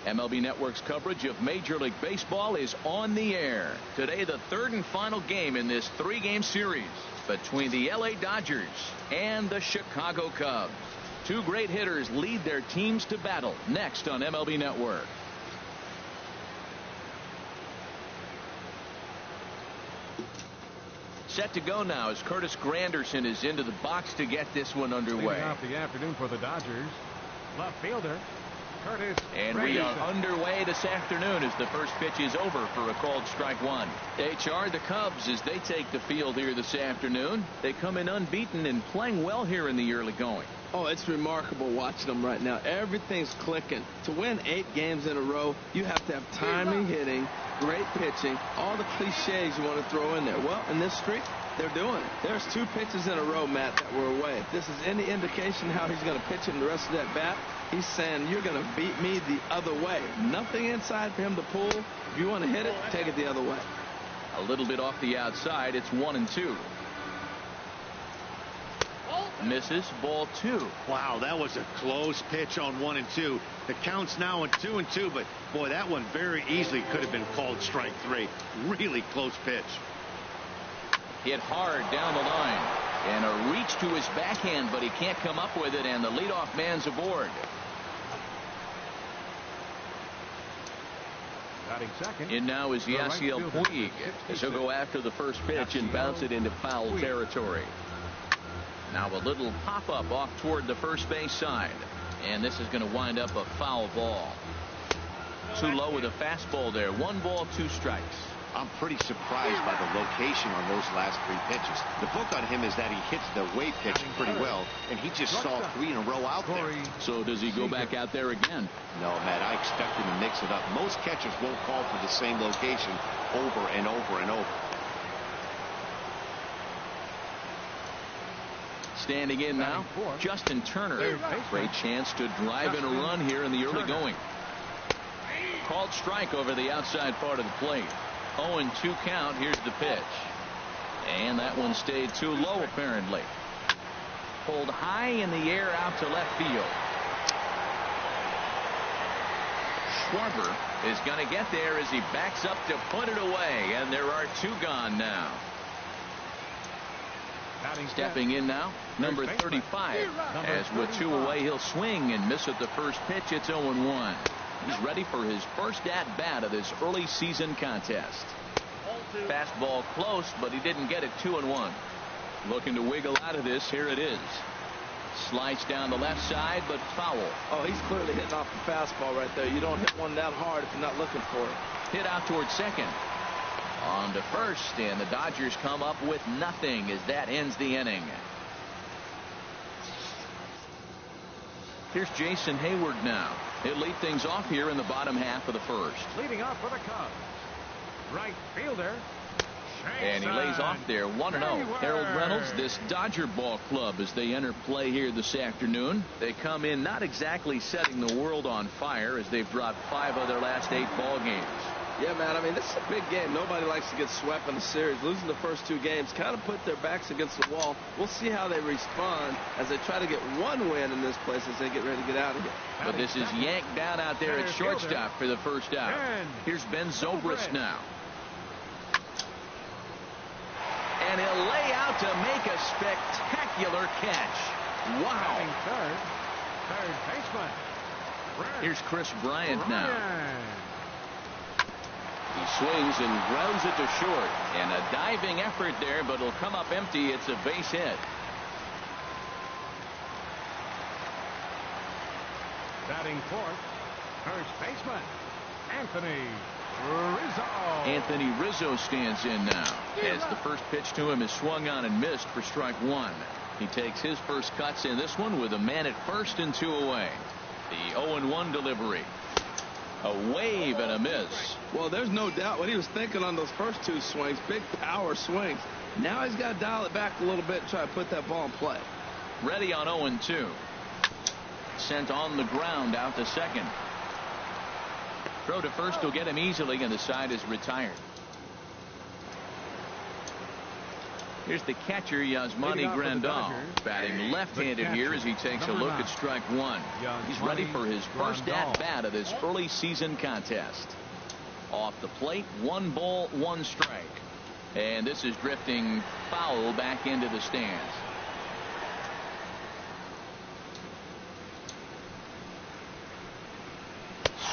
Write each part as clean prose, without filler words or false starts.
MLB Network's coverage of Major League Baseball is on the air. Today, the third and final game in this three-game series between the LA Dodgers and the Chicago Cubs. Two great hitters lead their teams to battle next on MLB Network. Set to go now as Curtis Granderson is into the box to get this one underway. Leading off the afternoon for the Dodgers, left fielder Curtis and we are underway this afternoon as the first pitch is over for a called strike one. HR, the Cubs, as they take the field here this afternoon. They come in unbeaten and playing well here in the early going. Oh, it's remarkable watching them right now. Everything's clicking. To win 8 games in a row, you have to have timely hitting, great pitching, all the cliches you want to throw in there. Well, in this streak, they're doing it. There's 2 pitches in a row, Matt, that were away. If this is any indication how he's going to pitch in the rest of that bat, he's saying you're going to beat me the other way. Nothing inside for him to pull. If you want to hit it, take it the other way. A little bit off the outside. It's 1-2. Misses, ball 2. Wow, that was a close pitch on 1-2. The count's now at 2-2, but boy, that one very easily could have been called strike 3. Really close pitch. Hit hard down the line, and a reach to his backhand, but he can't come up with it, and the leadoff man's aboard. In now is Yasiel Puig as he'll go after the first pitch and bounce it into foul territory. Now a little pop-up off toward the first base side, and this is going to wind up a foul ball. Too low with a fastball there. 1 ball, 2 strikes. I'm pretty surprised by the location on those last 3 pitches. The book on him is that he hits the way pitch pretty well, and he just saw 3 in a row out there. So does he go back out there again? No, Matt, I expect him to mix it up. Most catchers won't call for the same location over and over and over. Standing in now, Justin Turner. Great chance to drive in a run here in the early going. Called strike over the outside part of the plate. 0-2 count. Here's the pitch. And that one stayed too low apparently. Pulled high in the air out to left field. Schwarber is going to get there as he backs up to put it away. And there are 2 gone now. Stepping in now, number 35. As with 2 away, he'll swing and miss at the first pitch. It's 0-1. He's ready for his first at-bat of this early season contest. Fastball close, but he didn't get it. 2-1. Looking to wiggle out of this. Here it is. Slice down the left side, but foul. Oh, he's clearly hitting off the fastball right there. You don't hit one that hard if you're not looking for it. Hit out towards second. On to first, and the Dodgers come up with nothing as that ends the inning. Here's Jason Hayward now. He'll lead things off here in the bottom half of the first. Leading off for the Cubs, right fielder. And he lays off there. 1-0. Harold Reynolds, this Dodger ball club, as they enter play here this afternoon. They come in not exactly setting the world on fire as they've dropped 5 of their last 8 ball games. Yeah, man, I mean, this is a big game. Nobody likes to get swept in the series. Losing the first 2 games kind of put their backs against the wall. We'll see how they respond as they try to get 1 win in this place as they get ready to get out of here. But this is yanked down out there at shortstop for the first out. Here's Ben Zobrist now. And he'll lay out to make a spectacular catch. Wow. Third baseman. Here's Chris Bryant now. He swings and grounds it to short. And a diving effort there, but it'll come up empty. It's a base hit. Batting fourth, first baseman, Anthony Rizzo. Anthony Rizzo stands in now as the first pitch to him is swung on and missed for strike 1. He takes his first cuts in this one with a man at first and 2 away. The 0-1 delivery. A wave and a miss. Well, there's no doubt what he was thinking on those first 2 swings. Big power swings. Now he's got to dial it back a little bit and try to put that ball in play. Ready on 0-2. Sent on the ground out to second. Throw to first will get him easily, and the side is retired. Here's the catcher, Yasmani Grandal, batting left-handed here as he takes a look at strike one. He's ready for his first at-bat of this early season contest. Off the plate, 1 ball, 1 strike. And this is drifting foul back into the stands.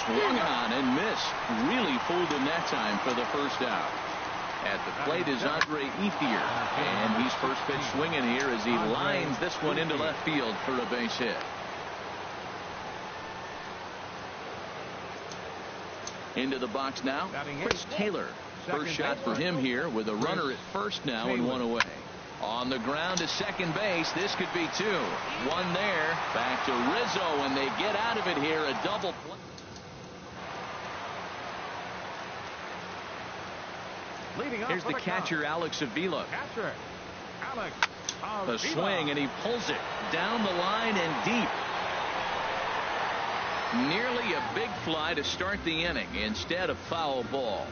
Swung on and missed. Really fooled him that time for the first out. At the plate is Andre Ethier, and he's first pitch swinging here as he lines this one into left field for a base hit. Into the box now, Chris Taylor. First shot for him here with a runner at first now and 1 away. On the ground to second base. This could be 2. 1 there. Back to Rizzo, and they get out of it here. A double play. Here's the catcher, Alex Avila. A swing, and he pulls it down the line and deep. Nearly a big fly to start the inning. Instead, a foul ball.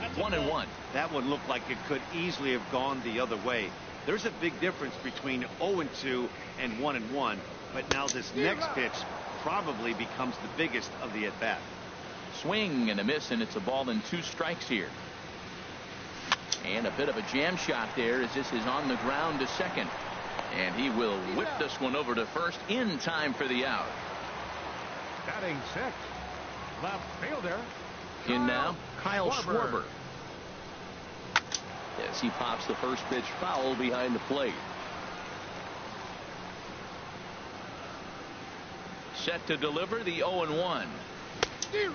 That's 1-1. That one looked like it could easily have gone the other way. There's a big difference between 0-2 and 1-1. But now this next pitch probably becomes the biggest of the at-bat. Swing and a miss, and it's a ball and 2 strikes here. And a bit of a jam shot there as this is on the ground to second. And he will whip this one over to first in time for the out. Batting 6, left fielder. In now, Kyle Schwarber. Yes, he pops the first pitch foul behind the plate. Set to deliver the 0-1.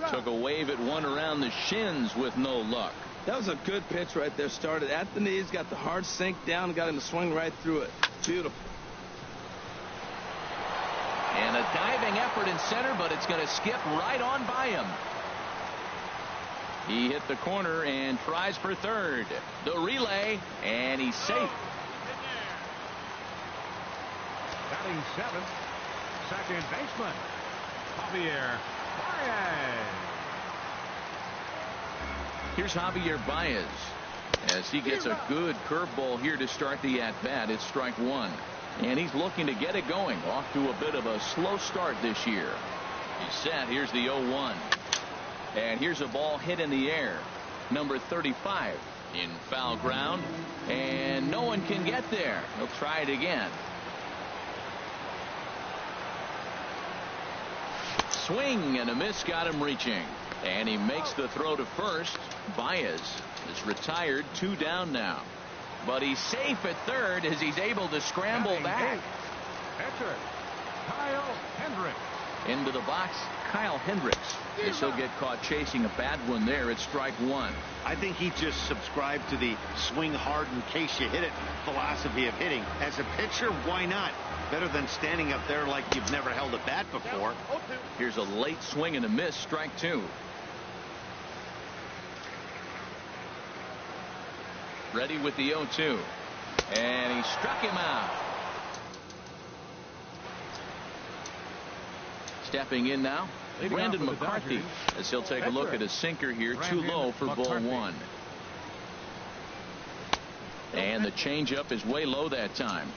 Took a wave at one around the shins with no luck. That was a good pitch right there. Started at the knees, got the hard sink down, got him to swing right through it. Beautiful. And a diving effort in center, but it's going to skip right on by him. He hit the corner and tries for third. The relay, and he's safe. Batting 7, second baseman, Javier Baez. Here's Javier Baez as he gets a good curveball here to start the at-bat. It's strike 1. And he's looking to get it going. Off to a bit of a slow start this year. He's set. Here's the 0-1. And here's a ball hit in the air. Number 35 in foul ground. And no one can get there. He'll try it again. Swing and a miss got him reaching. And he makes the throw to first. Baez is retired, 2 down now. But he's safe at third as he's able to scramble back. Pitcher, Kyle Hendricks. Into the box, Kyle Hendricks. Guess he'll get caught chasing a bad one there at strike 1. I think he just subscribed to the swing hard in case you hit it philosophy of hitting. As a pitcher, why not? Better than standing up there like you've never held a bat before. Here's a late swing and a miss, strike 2. Ready with the 0-2. And he struck him out. Stepping in now, Brandon McCarthy, as he'll take a look at a sinker here, too low for ball 1. And the changeup is way low that time.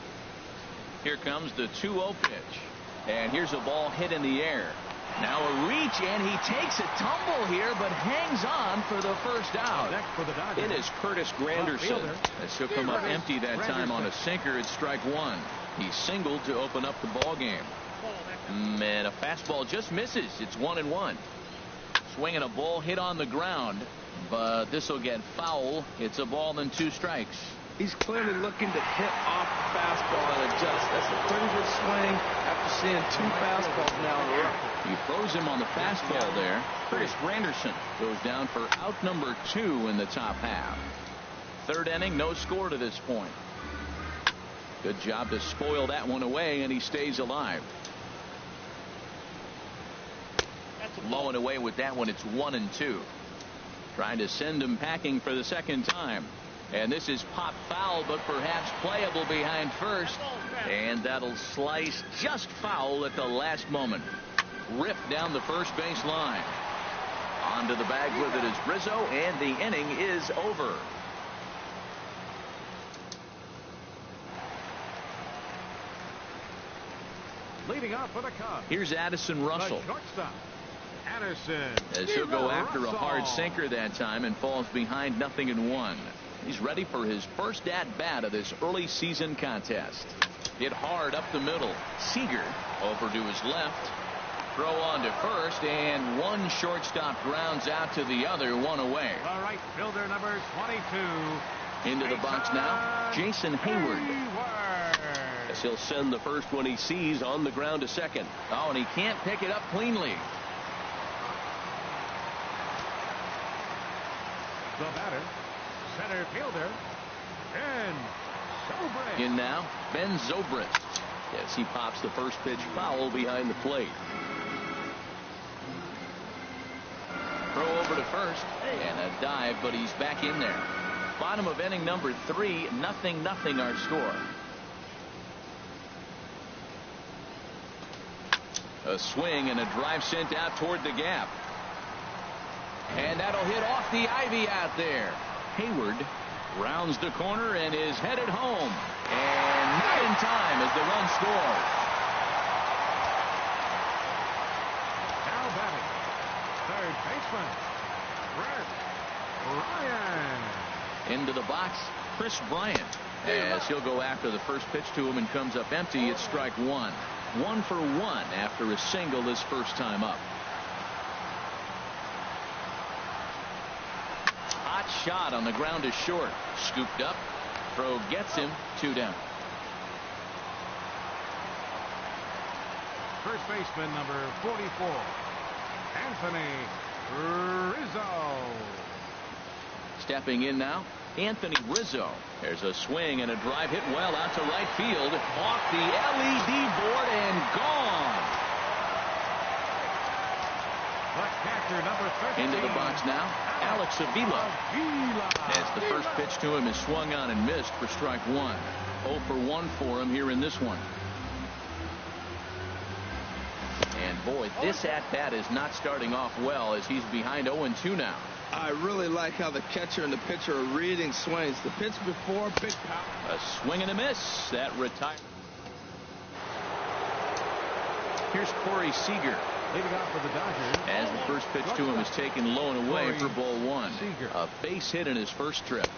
Here comes the 2-0 pitch. And here's a ball hit in the air. Now a reach, and he takes a tumble here, but hangs on for the first out. It is Curtis Granderson as he'll come up empty that time on a sinker at strike 1. He singled to open up the ball game. And a fastball just misses. It's 1-1. Swinging a ball hit on the ground, but this will get foul. It's a ball and 2 strikes. He's clearly looking to hit off the fastball and adjust. That's a pretty good swing after seeing 2 fastballs now in a row. He throws him on the fastball there. Curtis Granderson goes down for out number 2 in the top half. 3rd inning, no score to this point. Good job to spoil that one away, and he stays alive. Low and away with that one. It's 1-2. Trying to send him packing for the second time. And this is pop foul, but perhaps playable behind first. And that'll slice just foul at the last moment. Ripped down the first base line. On to Into the bag with it is Rizzo, and the inning is over. Leading off for the Cubs. Here's Addison Russell. The shortstop, Addison. As he'll go after a hard Russell. sinker that time and falls behind 0-1. He's ready for his first at-bat of this early season contest. Hit hard up the middle. Seager over to his left. Throw on to first, and one shortstop grounds out to the other, one away. The right fielder, number 22. Into the box now, Jason Hayward. As he'll send the first one he sees on the ground to second. Oh, and he can't pick it up cleanly. The batter, center fielder, Ben Zobrist. In now, Ben Zobrist. As he pops the first pitch foul behind the plate. Throw over to first, and a dive, but he's back in there. Bottom of inning number 3, 0-0 our score. A swing and a drive sent out toward the gap. And that'll hit off the ivy out there. Hayward rounds the corner and is headed home. And not in time as the run scores. Now batting, third baseman, Chris Bryant. Into the box, Chris Bryant. As he'll go after the first pitch to him and comes up empty. It's strike one. 1 for 1 after a single his first time up. Hot shot on the ground is short. Scooped up. Throw gets him. 2 down. First baseman, number 44, Anthony Rizzo. Stepping in now, Anthony Rizzo. There's a swing and a drive hit well out to right field. Off the LED board and gone. The catcher, number 13. Into the box now, Alex Avila. As the first pitch to him is swung on and missed for strike 1. 0 for 1 for him here in this one. And boy, this at-bat is not starting off well as he's behind 0-2 now. I really like how the catcher and the pitcher are reading swings. The pitch before, big power. A swing and a miss. That retired. Here's Corey Seager. Leading off for the Dodgers. As the first pitch to him is taken low and away for ball 1. Seager. A base hit in his first trip.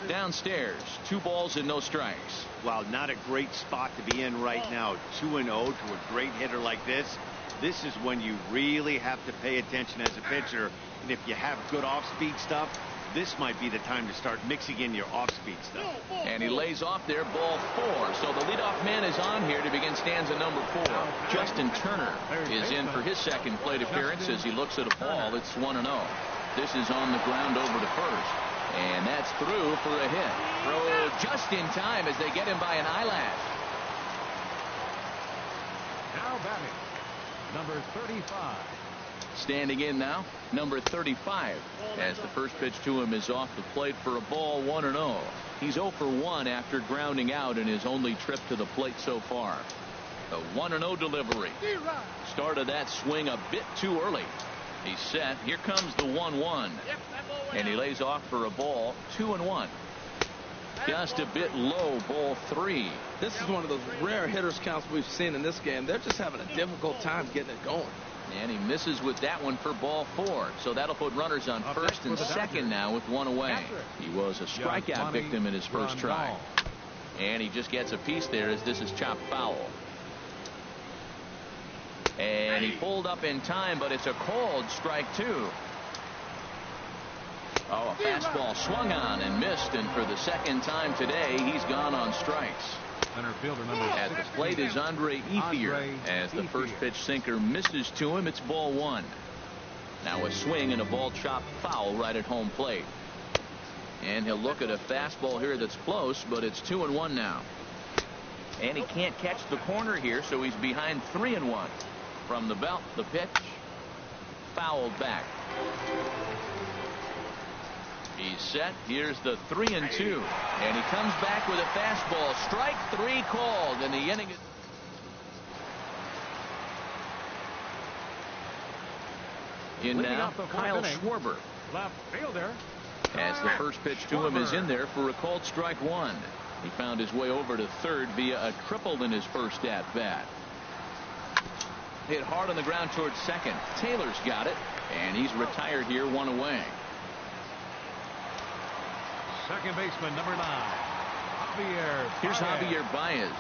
Downstairs, 2 balls and no strikes. Wow, not a great spot to be in right now. 2-0 to a great hitter like this. This is when you really have to pay attention as a pitcher. And if you have good off-speed stuff, this might be the time to start mixing in your off-speed stuff. And he lays off there, ball 4. So the leadoff man is on here to begin stanza number 4. Justin Turner is in for his second plate appearance as he looks at a ball. It's 1-0. This is on the ground over to first. And that's through for a hit. Throw just in time as they get him by an eyelash. Now batting, number 35. Standing in now, number 35. As the first pitch to him is off the plate for a ball, 1-0. He's 0 for 1 after grounding out in his only trip to the plate so far. The 1-0 delivery. Started that swing a bit too early. He's set. Here comes the 1-1. And he lays off for a ball, 2-1. Just a bit low, ball 3. This is one of those rare hitters counts we've seen in this game. They're just having a difficult time getting it going. And he misses with that one for ball 4. So that'll put runners on first and second now with 1 away. He was a strikeout victim in his first try. And he just gets a piece there as this is chopped foul. And he pulled up in time, but it's a called strike 2. Oh, a fastball swung on and missed, and for the second time today, he's gone on strikes. Center fielder, number At the plate is Andre Ethier. As the first pitch sinker misses to him, it's ball 1. Now a swing and a ball chopped foul right at home plate. And he'll look at a fastball here that's close, but it's 2-1 now. And he can't catch the corner here, so he's behind 3-1. From the belt, the pitch fouled back. He's set. Here's the 3-2. And he comes back with a fastball. Strike 3 called, and the inning is. In Leading now, off the fourth Kyle inning, Schwarber. left fielder. As the first pitch to him is in there for a called strike one. He found his way over to third via a triple in his first at bat. Hit hard on the ground towards second. Taylor's got it, and he's retired here, one away. Second baseman, number 9. Here's Javier Baez.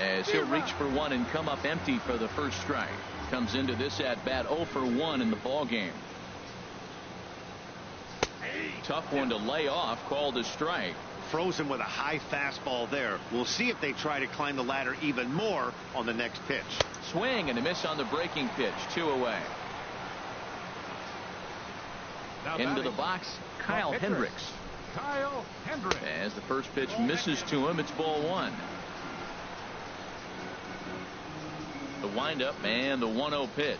As he'll reach for one and come up empty for the first strike. Comes into this at bat 0 for 1 in the ball game. Tough one to lay off, called a strike. Frozen with a high fastball there. We'll see if they try to climb the ladder even more on the next pitch. Swing and a miss on the breaking pitch. 2 away. Now into the box, Kyle Hendricks. Kyle Hendricks. As the first pitch misses to him, it's ball 1. The windup and the 1-0 pitch.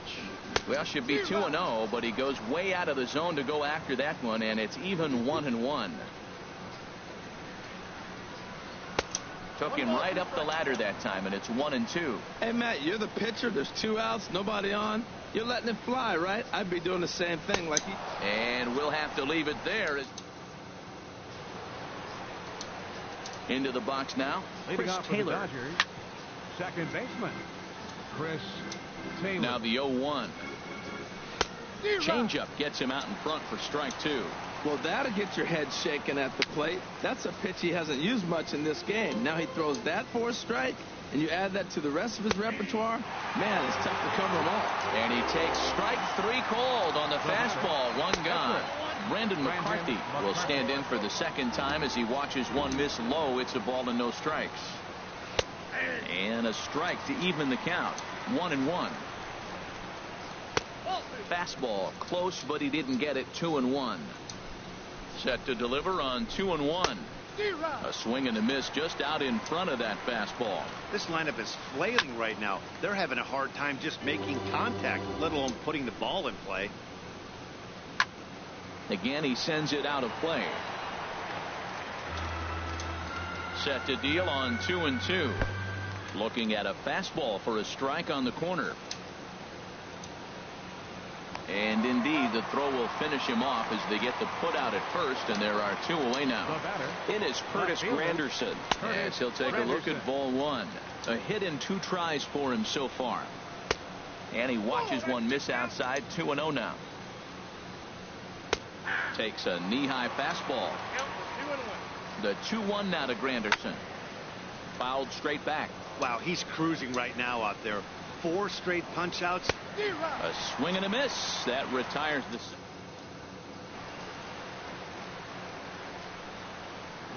Well, should be 2-0, but he goes way out of the zone to go after that one, and it's even 1-1. Took him right up the ladder that time, and it's 1-2. Hey, Matt, you're the pitcher. There's 2 outs, nobody on. You're letting it fly, right? I'd be doing the same thing. Like he... And we'll have to leave it there. Into the box now, Chris Taylor. Dodgers, second baseman, Chris Taylor. Now the 0-1. Changeup gets him out in front for strike 2. Well, that'll get your head shaken at the plate. That's a pitch he hasn't used much in this game. Now he throws that for a strike, and you add that to the rest of his repertoire. Man, it's tough to cover them all. And he takes strike 3 called on the fastball. 1 gone. Brandon McCarthy will stand in for the second time as he watches one miss low. It's a ball and no strikes. And a strike to even the count. 1-1. Fastball close, but he didn't get it. 2-1. Set to deliver on 2-1. A swing and a miss just out in front of that fastball. This lineup is flailing right now. They're having a hard time just making contact, let alone putting the ball in play. Again, he sends it out of play. Set to deal on 2-2. Looking at a fastball for a strike on the corner. And indeed, the throw will finish him off as they get the put out at first, and there are 2 away now. In is Curtis Granderson. Yes, he'll take a look at ball 1. A hit in 2 tries for him so far. And he watches one miss outside. 2-0 now. Takes a knee-high fastball. The 2-1 now to Granderson. Fouled straight back. Wow, he's cruising right now out there. 4 straight punch-outs. A swing and a miss. That retires the...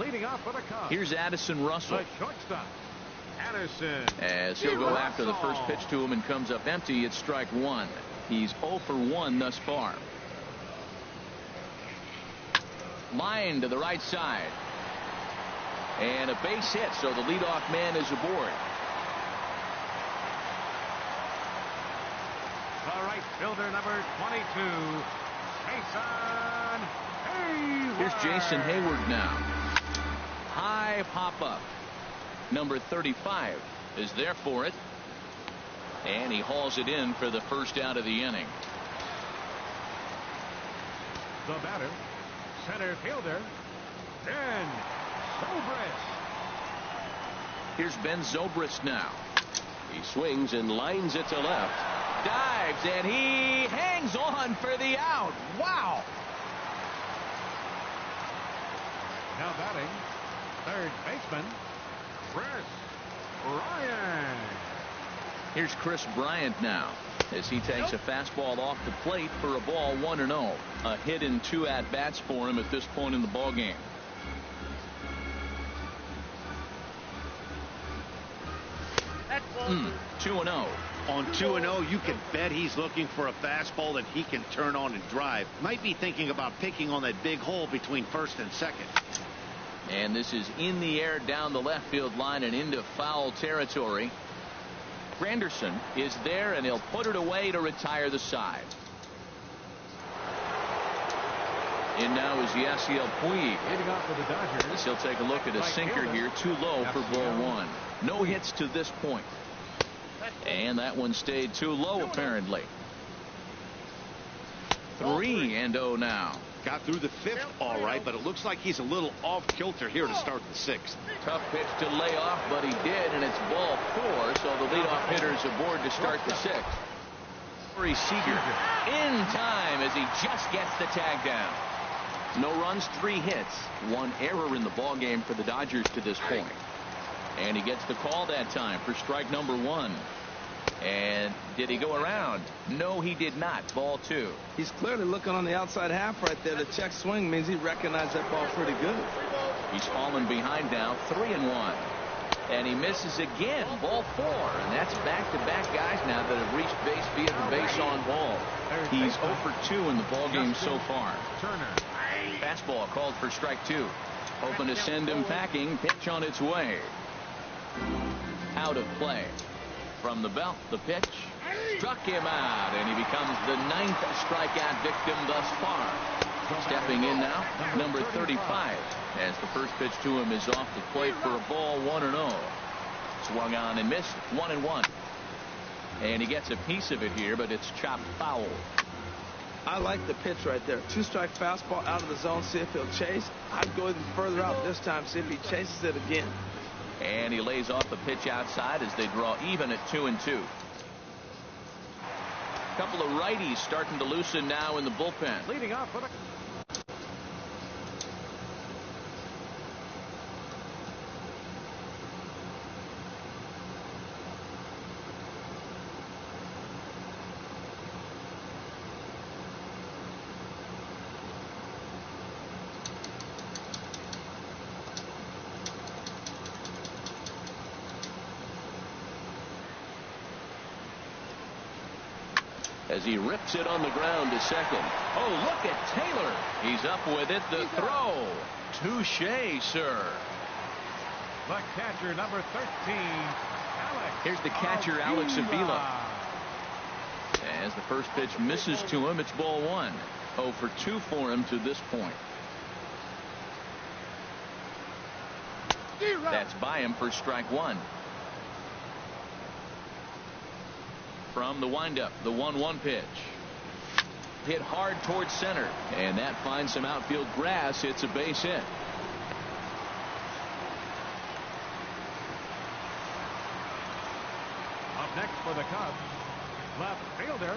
Leading off for the Cubs. Here's Addison Russell. The shortstop, Addison. As he'll go after the first pitch to him and comes up empty, it's strike 1. He's 0 for 1 thus far. Line to the right side. And a base hit, so the leadoff man is aboard. The right fielder, number 22, Jason Hayward. Here's Jason Hayward now. High pop-up. Number 35 is there for it. And he hauls it in for the first out of the inning. The batter, center fielder, Ben Zobrist. Here's Ben Zobrist now. He swings and lines it to left. Dives, and he hangs on for the out. Wow. Now batting, third baseman, Chris Bryant. Here's Chris Bryant now as he takes a fastball off the plate for a ball 1-0. A hit in 2 at-bats for him at this point in the ball game. That's 2-0. On 2-0, you can bet he's looking for a fastball that he can turn on and drive. Might be thinking about picking on that big hole between first and second. And this is in the air down the left field line and into foul territory. Granderson is there, and he'll put it away to retire the side. In now is Yasiel Puig. Hitting off for the Dodgers. As he'll take a look at a sinker here, too low for ball 1. No hits to this point. And that one stayed too low, apparently. 3-0 now. Got through the 5th all right, but it looks like he's a little off kilter here to start the 6th. Tough pitch to lay off, but he did, and it's ball 4, so the leadoff hitter is aboard to start the 6th. Seager in time as he just gets the tag down. No runs, 3 hits, 1 error in the ball game for the Dodgers to this point. And he gets the call that time for strike number 1. And did he go around? No, he did not. Ball 2. He's clearly looking on the outside half right there. The check swing means he recognized that ball pretty good. He's fallen behind now, 3-1. And he misses again, ball 4. And that's back-to-back guys now that have reached base via the base on ball. He's 0 for 2 in the ball game so far. Fastball called for strike 2. Hoping to send him packing. Pitch on its way. Out of play. From the belt, the pitch struck him out, and he becomes the 9th strikeout victim thus far. Stepping in now, number 35, as the first pitch to him is off the plate for a ball 1-0. Swung on and missed, 1-1. And he gets a piece of it here, but it's chopped foul. I like the pitch right there. 2-strike fastball out of the zone, see if he'll chase. I'd go even further out this time, see if he chases it again. And he lays off a pitch outside as they draw even at 2-2. Couple of righties starting to loosen now in the bullpen. Leading off for the as he rips it on the ground to second. Oh, look at Taylor. He's up with it. The throw. Touché, sir. The catcher, number 13, Alex. Here's the catcher, Alex Avila. As the first pitch misses to him, it's ball 1. 0 for 2 for him to this point. That's by him for strike 1. From the windup, the 1-1 pitch. Hit hard towards center, and that finds some outfield grass. It's a base hit. Up next for the Cubs, left fielder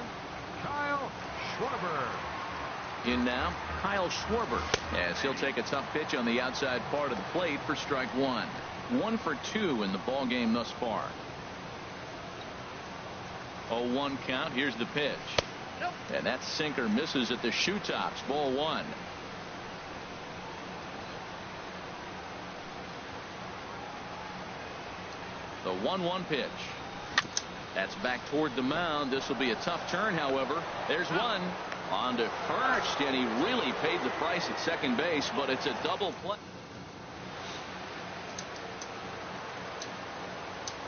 Kyle Schwarber. In now, Kyle Schwarber, as he'll take a tough pitch on the outside part of the plate for strike 1. 1 for 2 in the ball game thus far. 0-1 count. Here's the pitch. And that sinker misses at the shoe tops. Ball 1. The 1-1 pitch. That's back toward the mound. This will be a tough turn, however. There's one. On to first, and he really paid the price at second base, but it's a double play.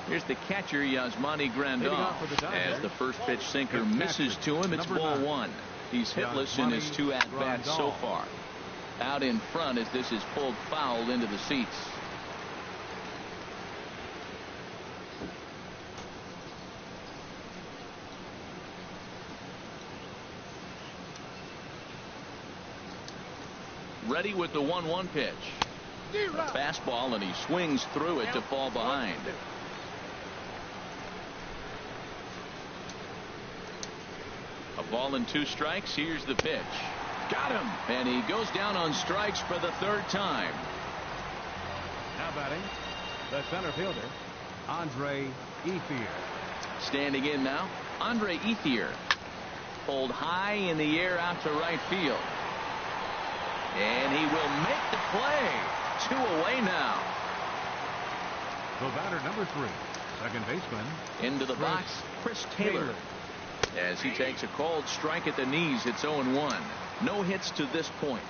Here's the catcher, Yasmani Grandal. As the first pitch sinker misses to him, it's ball 1. He's hitless in his 2 at-bats so far. Out in front as this is pulled foul into the seats. Ready with the 1-1 pitch. A fastball, and he swings through it to fall behind. A ball and 2 strikes. Here's the pitch. Got him. And he goes down on strikes for the 3rd time. Now batting, the center fielder, Andre Ethier. Standing in now, Andre Ethier. Pulled high in the air out to right field. And he will make the play. 2 away now. The batter, number 3, second baseman. Into the box, Chris Taylor. As he takes a called strike at the knees, it's 0-1. No hits to this point.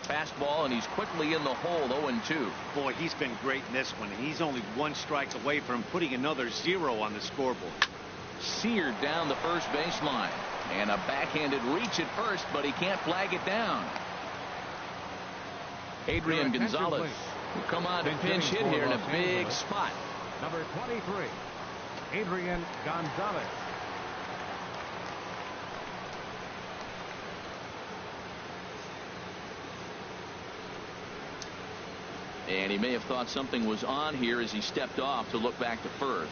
Fastball, and he's quickly in the hole, 0-2. Boy, he's been great in this one. He's only 1 strike away from putting another 0 on the scoreboard. Seared down the first baseline. And a backhanded reach at first, but he can't flag it down. Adrian Gonzalez will come on to pinch hit here in a big spot. Number 23, Adrian Gonzalez. And he may have thought something was on here as he stepped off to look back to first.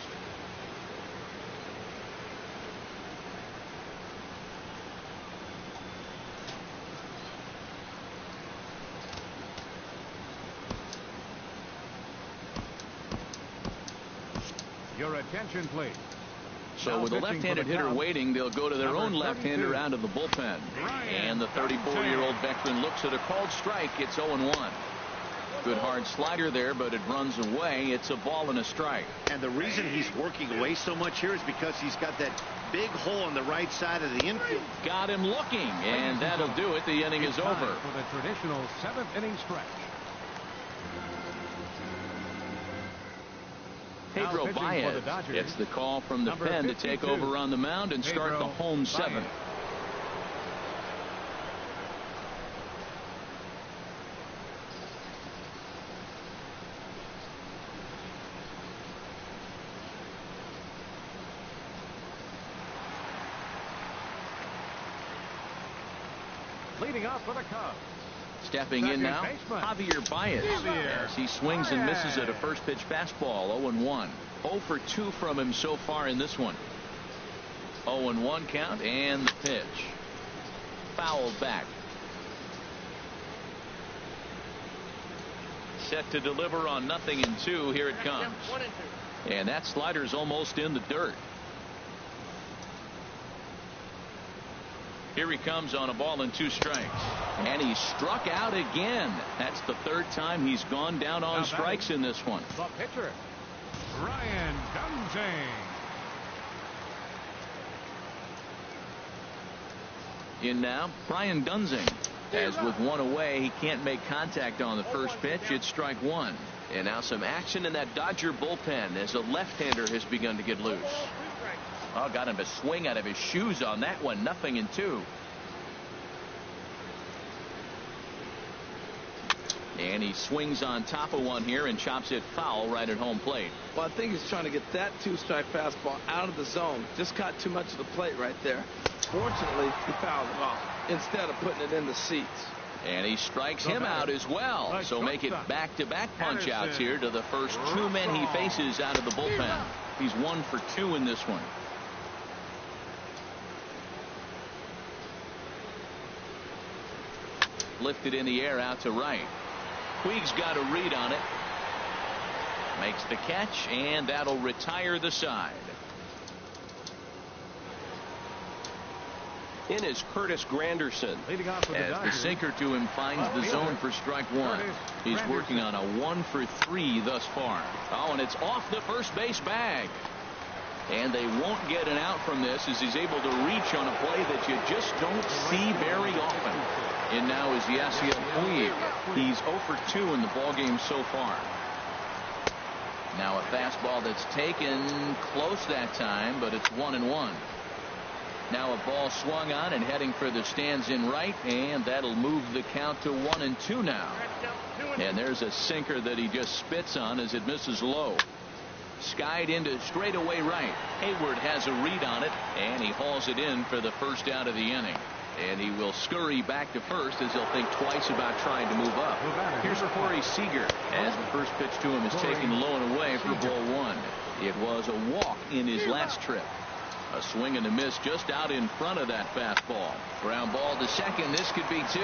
Your attention, please. So with a left-handed hitter waiting, they'll go to their own left-hander out of the bullpen. And the 34-year-old veteran looks at a called strike. It's 0-1. Good hard slider there, but it runs away. It's a ball and a strike. And the reason he's working away so much here is because he's got that big hole on the right side of the infield. Got him looking, and that'll do it. The inning is over. For the traditional 7th inning stretch. Pedro Baez gets the call from the pen to take over on the mound and start the home 7th. Leading off for the Cubs. Stepping in now, Javier Baez, as he swings and misses at a first pitch fastball. 0-1. 0 for 2 from him so far in this one. 0-1 count, and the pitch. Fouled back. Set to deliver on 0-2. Here it comes. And that slider's almost in the dirt. Here he comes on a ball and 2 strikes. And he struck out again. That's the 3rd time he's gone down on strikes in this one. The pitcher, Brian Dunsing. In now, Brian Dunsing. As with 1 away, he can't make contact on the first pitch. It's strike 1. And now some action in that Dodger bullpen as a left-hander has begun to get loose. Oh, got him to swing out of his shoes on that one. 0-2. And he swings on top of one here and chops it foul right at home plate. Well, I think he's trying to get that 2-strike fastball out of the zone. Just caught too much of the plate right there. Fortunately, he fouled it off instead of putting it in the seats. And he strikes him out as well. So make it back-to-back punch-outs here to the first 2 men he faces out of the bullpen. He's 1 for 2 in this one. Lifted in the air out to right. Puig's got a read on it. Makes the catch, and that'll retire the side. In is Curtis Granderson. As the sinker to him finds the zone for strike 1. He's working on a 1 for 3 thus far. Oh, and it's off the first base bag. And they won't get an out from this as he's able to reach on a play that you just don't see very often. And now is Yasiel Puig. He's 0 for 2 in the ballgame so far. Now a fastball that's taken close that time, but it's 1-1. Now a ball swung on and heading for the stands in right, and that'll move the count to 1-2 now. And there's a sinker that he just spits on as it misses low. Skied into straightaway right. Hayward has a read on it, and he hauls it in for the first out of the inning. And he will scurry back to first as he'll think twice about trying to move up. Here's Corey Seager as the first pitch to him is taken low and away for ball 1. It was a walk in his last trip. A swing and a miss just out in front of that fastball. Ground ball to second. This could be 2.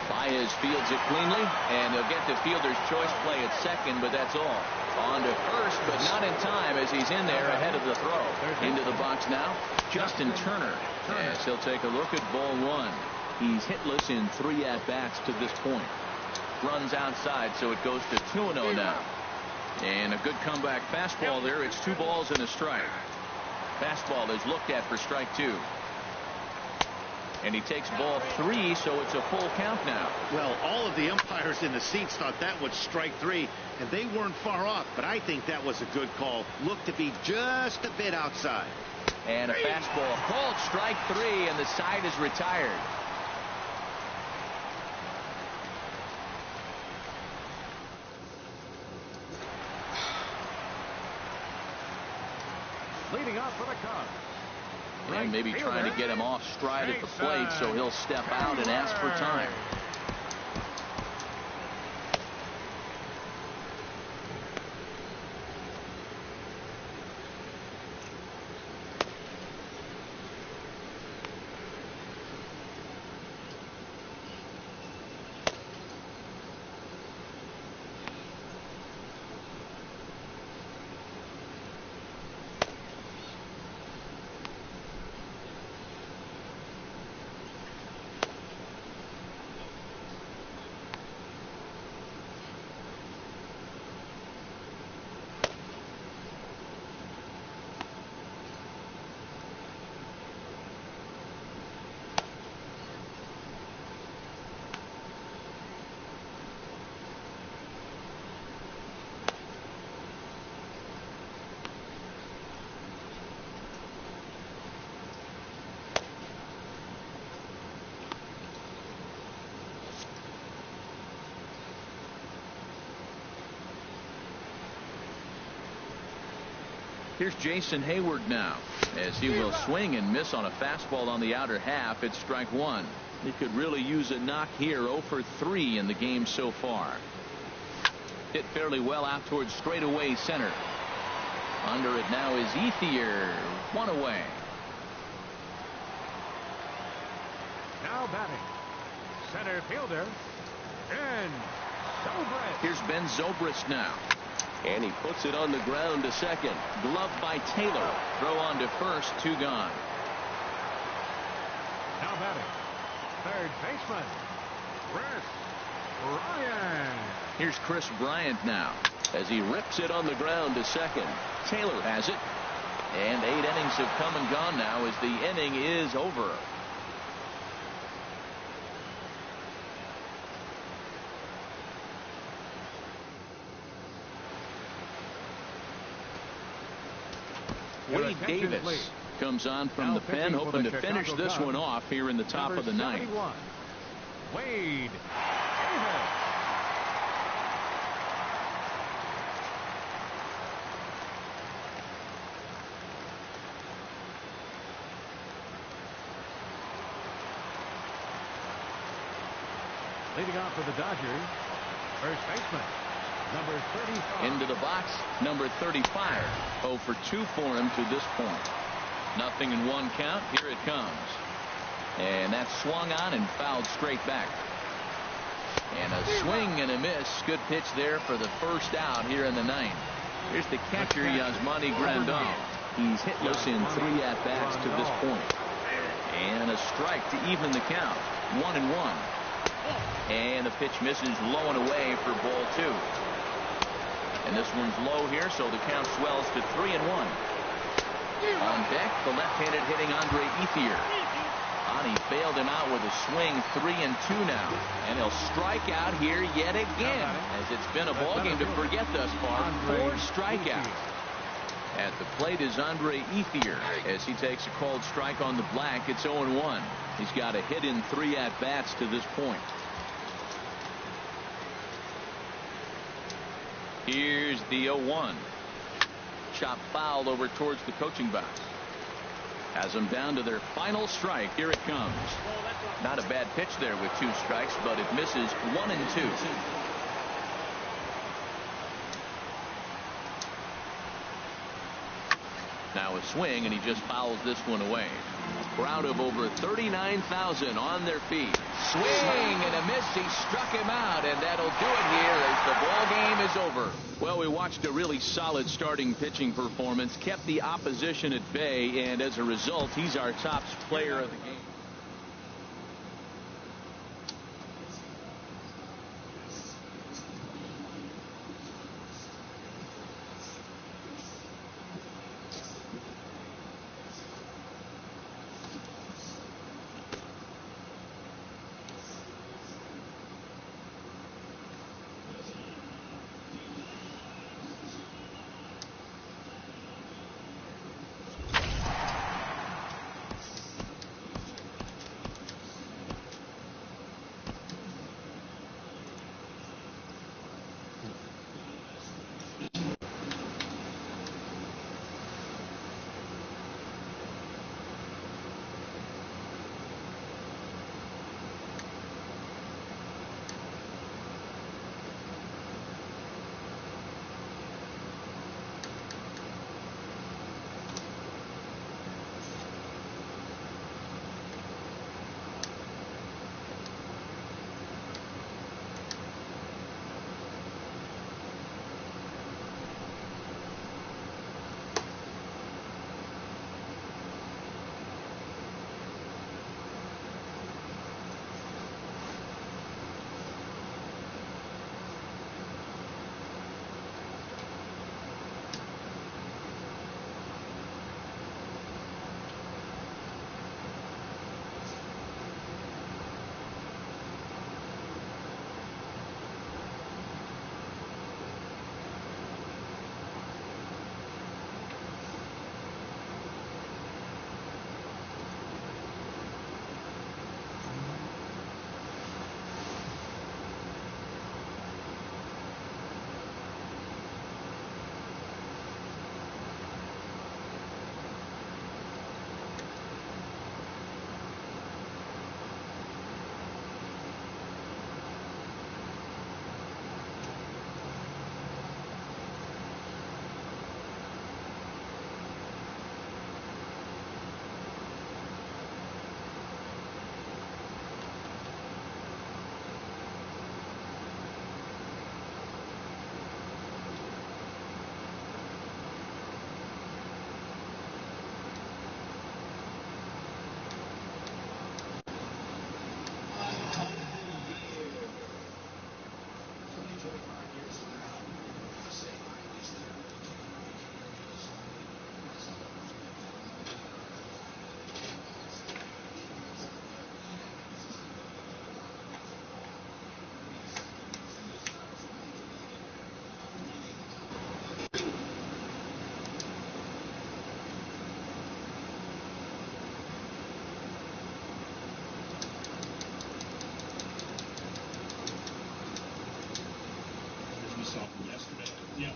Baez fields it cleanly, and he'll get the fielder's choice play at second, but that's all. On to first, but not in time as he's in there ahead of the throw. Into the box now, Justin Turner. As he'll take a look at ball 1. He's hitless in 3 at-bats to this point. Runs outside, so it goes to 2-0 now. And a good comeback fastball there. It's 2 balls and a strike. Fastball is looked at for strike 2. And he takes ball 3, so it's a full count now. Well, all of the umpires in the seats thought that was strike 3, and they weren't far off, but I think that was a good call. Looked to be just a bit outside. And a fastball called strike 3, and the side is retired. Leading off for the Cubs. And maybe trying to get him off stride at the plate, so he'll step out and ask for time. Here's Jason Hayward now, as he will swing and miss on a fastball on the outer half. It's strike one. He could really use a knock here. 0 for 3 in the game so far. Hit fairly well out towards straightaway center. Under it now is Ethier. 1 away. Now batting, center fielder, Ben Zobrist. Here's Ben Zobrist now. And he puts it on the ground to second. Glove by Taylor. Throw on to first. 2 gone. Now batting, third baseman, Chris Bryant. Here's Chris Bryant now, as he rips it on the ground to second. Taylor has it. And 8 innings have come and gone now as the inning is over. Wade Davis comes on from the pen, hoping to finish this one off here in the top of the ninth. Wade Davis. Leading off for the Dodgers, first baseman, number 35. Into the box, number 35. 0 for 2 for him to this point. Nothing in 1 count. Here it comes. And that's swung on and fouled straight back. And a swing and a miss. Good pitch there for the first out here in the ninth. Here's the catcher, Yasmani Grandal. He's hitless in 3 at-bats to this point. And a strike to even the count. 1-1. And the pitch misses low and away for ball 2. And this one's low here, so the count swells to 3-1. On deck, the left-handed hitting Andre Ethier. Ani bailed him out with a swing. 3-2 now. And he'll strike out here yet again, as it's been a ball game to forget thus far. 4 strikeouts. At the plate is Andre Ethier, as he takes a called strike on the black. It's 0-1. He's got a hit in 3 at-bats to this point. Here's the 0-1. Chop foul over towards the coaching box. Has them down to their final strike. Here it comes. Not a bad pitch there with 2 strikes, but it misses 1-2. Now a swing, and he just fouls this one away. Crowd of over 39,000 on their feet. Swing and a miss. He struck him out, and that'll do it here as the ball game is over. Well, we watched a really solid starting pitching performance, kept the opposition at bay, and as a result, he's our top player of the game. saw from yesterday. Yeah.